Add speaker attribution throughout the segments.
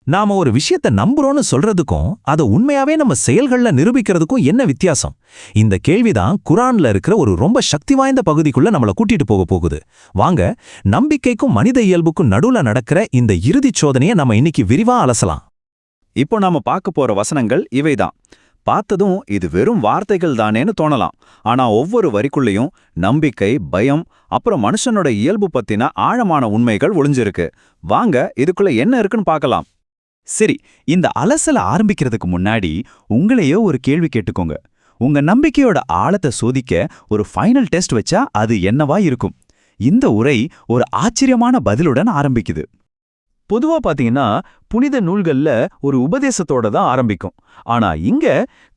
Speaker 1: நாம ஒரு விஷயத்த நம்புறோம்னு சொல்றதுக்கும் அதை உண்மையாவே நம்ம செயல்கள்ல நிரூபிக்கிறதுக்கும் என்ன வித்தியாசம்? இந்த கேள்விதான் குர்ஆன்ல இருக்கிற ஒரு ரொம்ப சக்தி வாய்ந்த பகுதிக்குள்ள நம்மள கூட்டிட்டு போகுது. வாங்க, நம்பிக்கைக்கும் மனித இயல்புக்கும் நடுவுல நடக்கிற இந்த இறுதிச் சோதனையை நம்ம இன்னைக்கு விரிவா அலசலாம்.
Speaker 2: இப்போ நாம பார்க்க போற வசனங்கள் இவைதான். பார்த்ததும் இது வெறும் வார்த்தைகள் தானேன்னு தோணலாம். ஆனா ஒவ்வொரு வரிக்குள்ளேயும் நம்பிக்கை, பயம், அப்புறம் மனுஷனோட இயல்பு பத்தின ஆழமான உண்மைகள் ஒளிஞ்சிருக்கு. வாங்க இதுக்குள்ள என்ன இருக்குன்னு பார்க்கலாம். சரி, இந்த அலசல ஆரம்பிக்கிறதுக்கு முன்னாடி உங்களையோ ஒரு கேள்வி கேட்டுக்கோங்க. உங்க நம்பிக்கையோட ஆழத்தை சோதிக்க ஒரு ஃபைனல் டெஸ்ட் வச்சா அது என்னவா இருக்கும்? இந்த உரை ஒரு ஆச்சரியமான பதிலுடன் ஆரம்பிக்குது. பொதுவா பாத்தீங்கன்னா புனித நூல்கள்ல ஒரு உபதேசத்தோட தான் ஆரம்பிக்கும். ஆனா இங்க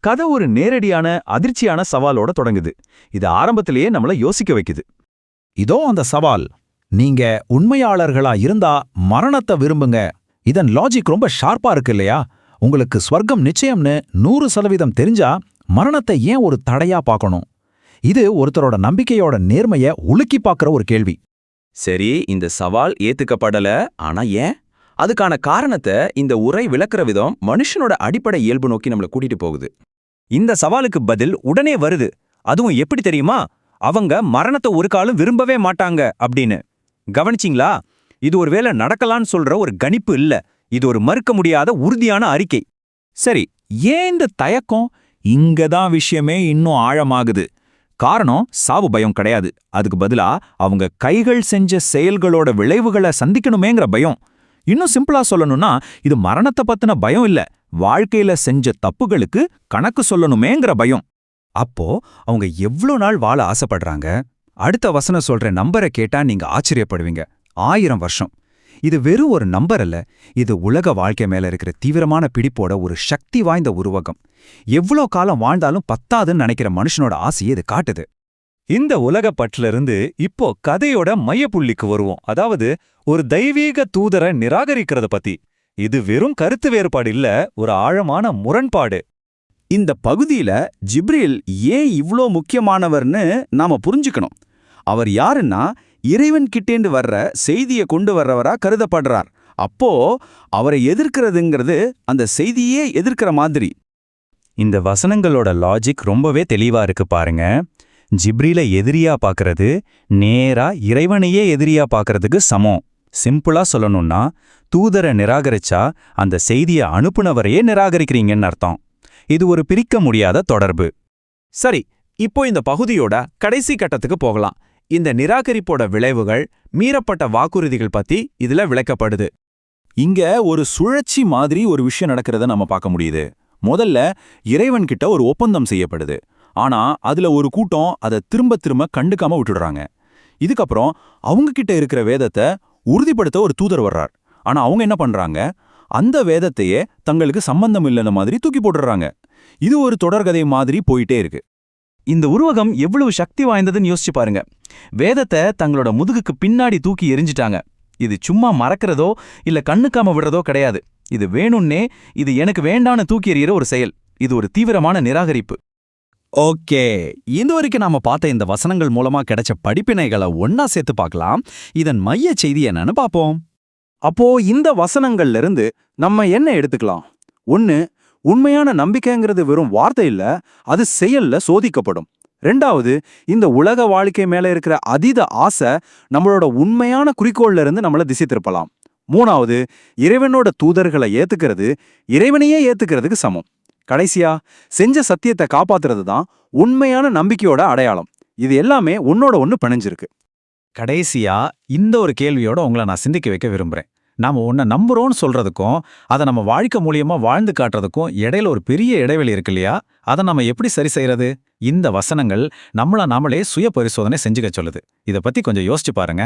Speaker 2: கதை ஒரு நேரடியான அதிர்ச்சியான சவாலோட தொடங்குது. இது ஆரம்பத்திலேயே நம்மள யோசிக்க வைக்குது.
Speaker 3: இதோ அந்த சவால். நீங்க உண்மையாளர்களா இருந்தா மரணத்தை விரும்புங்க. இதன் லாஜிக் ரொம்ப ஷார்ப்பா இருக்கு இல்லையா? உங்களுக்கு ஸ்வர்க்கம் நிச்சயம்னு 100% தெரிஞ்சா மரணத்தை ஏன் ஒரு தடையா பார்க்கணும்? இது ஒருத்தரோட நம்பிக்கையோட நேர்மைய உலுக்கி பார்க்கற ஒரு கேள்வி.
Speaker 2: சரி, இந்த சவால் ஏத்துக்கப்படல. ஆனா ஏன்? அதுக்கான காரணத்தை இந்த உரை விளக்குற விதம் மனுஷனோட அடிப்படை இயல்பு நோக்கி நம்மள கூட்டிட்டு போகுது.
Speaker 1: இந்த சவாலுக்கு பதில் உடனே வருது. அதுவும் எப்படி தெரியுமா? அவங்க மரணத்தை ஒரு காலம் விரும்பவே மாட்டாங்க அப்படின்னு. கவனிச்சிங்களா? இது ஒருவேளை நடக்கலான்னு சொல்ற ஒரு கணிப்பு இல்ல. இது ஒரு மறுக்க முடியாத உறுதியான அறிக்கை. சரி, ஏன் இந்த தயக்கம்? இங்கதான் விஷயமே இன்னும் ஆழமாகுது. காரணம் சாவு பயம் கிடையாது. அதுக்கு பதிலா அவங்க கைகள் செஞ்ச செயல்களோட விளைவுகளை சந்திக்கணுமேங்கிற பயம். இன்னும் சிம்பிளா சொல்லணும்னா இது மரணத்தை பத்தின பயம் இல்ல, வாழ்க்கையில செஞ்ச தப்புகளுக்கு கணக்கு சொல்லணுமேங்கிற பயம். அப்போ அவங்க எவ்ளோ நாள் வாழ ஆசைப்படுறாங்க? அடுத்த வசனம் சொல்ற நம்பரை கேட்டா நீங்க ஆச்சரியப்படுவீங்க. 1000 வருஷம். இது வெறும் ஒரு நம்பர் அல்ல, இது உலக வாழ்க்கை மேல இருக்கிற தீவிரமான பிடிப்போட ஒரு சக்தி வாய்ந்த உருவகம். எவ்வளோ காலம் வாழ்ந்தாலும் பத்தாதுன்னு நினைக்கிற மனுஷனோட ஆசையை இது காட்டுது. இந்த உலக பற்றிலிருந்து இப்போ கதையோட மையப்புள்ளிக்கு வருவோம். அதாவது ஒரு தெய்வீக தூதரை நிராகரிக்கிறத பத்தி. இது வெறும் கருத்து வேறுபாடு இல்ல, ஒரு ஆழமான முரண்பாடு.
Speaker 2: இந்த பகுதியில ஜிப்ரீல் ஏன் இவ்ளோ முக்கியமானவர்னு நாம புரிஞ்சுக்கணும். அவர் யாருன்னா இறைவன் கிட்டேந்து வர்ற செய்தியை கொண்டு வர்றவரா கருதப்படுறார். அப்போ அவரை எதிர்க்கிறதுங்கிறது அந்த செய்தியே எதிர்க்கிற மாதிரி.
Speaker 1: இந்த வசனங்களோட லாஜிக் ரொம்பவே தெளிவா இருக்கு பாருங்க. ஜிப்ரீல எதிரியா பார்க்கறது நேரா இறைவனையே எதிரியா பார்க்கறதுக்கு சமம். சிம்பிளா சொல்லணும்னா தூதரை நிராகரிச்சா அந்த செய்தியை அனுப்புனவரையே நிராகரிக்கிறீங்கன்னு அர்த்தம். இது ஒரு பிரிக்க முடியாத தொடர்பு. சரி, இப்போ இந்த பகுதியோட கடைசி கட்டத்துக்கு போகலாம். இந்த நிராகரிப்போட விளைவுகள், மீறப்பட்ட வாக்குறுதிகள் பத்தி இதுல விளக்கப்படுது.
Speaker 3: இங்க ஒரு சுழற்சி மாதிரி ஒரு விஷயம் நடக்கிறத நம்ம பார்க்க முடியுது. முதல்ல இறைவன் கிட்ட ஒரு ஒப்பந்தம் செய்யப்படுது. ஆனா அதுல ஒரு கூட்டம் அதை திரும்ப திரும்ப கண்டுக்காம விட்டுடுறாங்க. இதுக்கப்புறம் அவங்க கிட்ட இருக்கிற வேதத்தை உறுதிப்படுத்த ஒரு தூதர் வர்றார். ஆனா அவங்க என்ன பண்றாங்க? அந்த வேதத்தையே தங்களுக்கு சம்பந்தம் இல்லைன்ன மாதிரி தூக்கி போட்டுடுறாங்க. இது ஒரு தொடர்கதை மாதிரி போயிட்டே இருக்கு.
Speaker 1: இந்த உருவகம் எவ்வளவு சக்தி வாய்ந்ததுன்னு யோசிச்சு பாருங்க. வேதத்தை தங்களோட முதுகுக்கு பின்னாடி தூக்கி எரிஞ்சிட்டாங்க. இது சும்மா மறக்கிறதோ இல்ல கண்ணுக்காம விடுறதோ கிடையாது. இது வேணும்னே, இது எனக்கு வேண்டான்னு தூக்கி எறிகிற ஒரு செயல். இது ஒரு தீவிரமான நிராகரிப்பு.
Speaker 3: ஓகே, இந்த வரைக்கும் நாம பார்த்த இந்த வசனங்கள் மூலமா கிடைச்ச படிப்பினைகளை ஒன்னா சேர்த்து பார்க்கலாம். இதன் மைய செய்தி என்னன்னு பார்ப்போம்.
Speaker 2: அப்போ இந்த வசனங்கள்ல இருந்து நம்ம என்ன எடுத்துக்கலாம்? 1, உண்மையான நம்பிக்கைங்கிறது வெறும் வார்த்தை இல்ல, அது செயல்ல சோதிக்கப்படும். 2வது, இந்த உலக வாழ்க்கை மேல இருக்கிற அதீத ஆசை நம்மளோட உண்மையான குறிக்கோள்ல இருந்து நம்மள திசை திருப்பலாம். 3வது, இறைவனோட தூதர்களை ஏத்துக்கிறது இறைவனையே ஏத்துக்கிறதுக்கு சமம். கடைசியா, செஞ்ச சத்தியத்தை காப்பாத்துறது தான் உண்மையான நம்பிக்கையோட அடையாளம். இது எல்லாமே ஒன்னோட ஒன்னு பிணைஞ்சிருக்கு.
Speaker 3: கடைசியா இந்த ஒரு கேள்வியோட உங்களை நான் சிந்திக்க வைக்க விரும்புறேன். நாம ஒன்ன நம்புறோம்னு சொல்றதுக்கும் அதை நம்ம வாழ்க்கை மூலியமா வாழ்ந்து காட்டுறதுக்கும் இடையில ஒரு பெரிய இடைவெளி இருக்கு இல்லையா? அதை நம்ம எப்படி சரி செய்யறது? இந்த வசனங்கள் நம்மள நாமளே சுய பரிசோதனை செஞ்சுக்க சொல்லுது. இதை பத்தி கொஞ்சம் யோசிச்சு பாருங்க.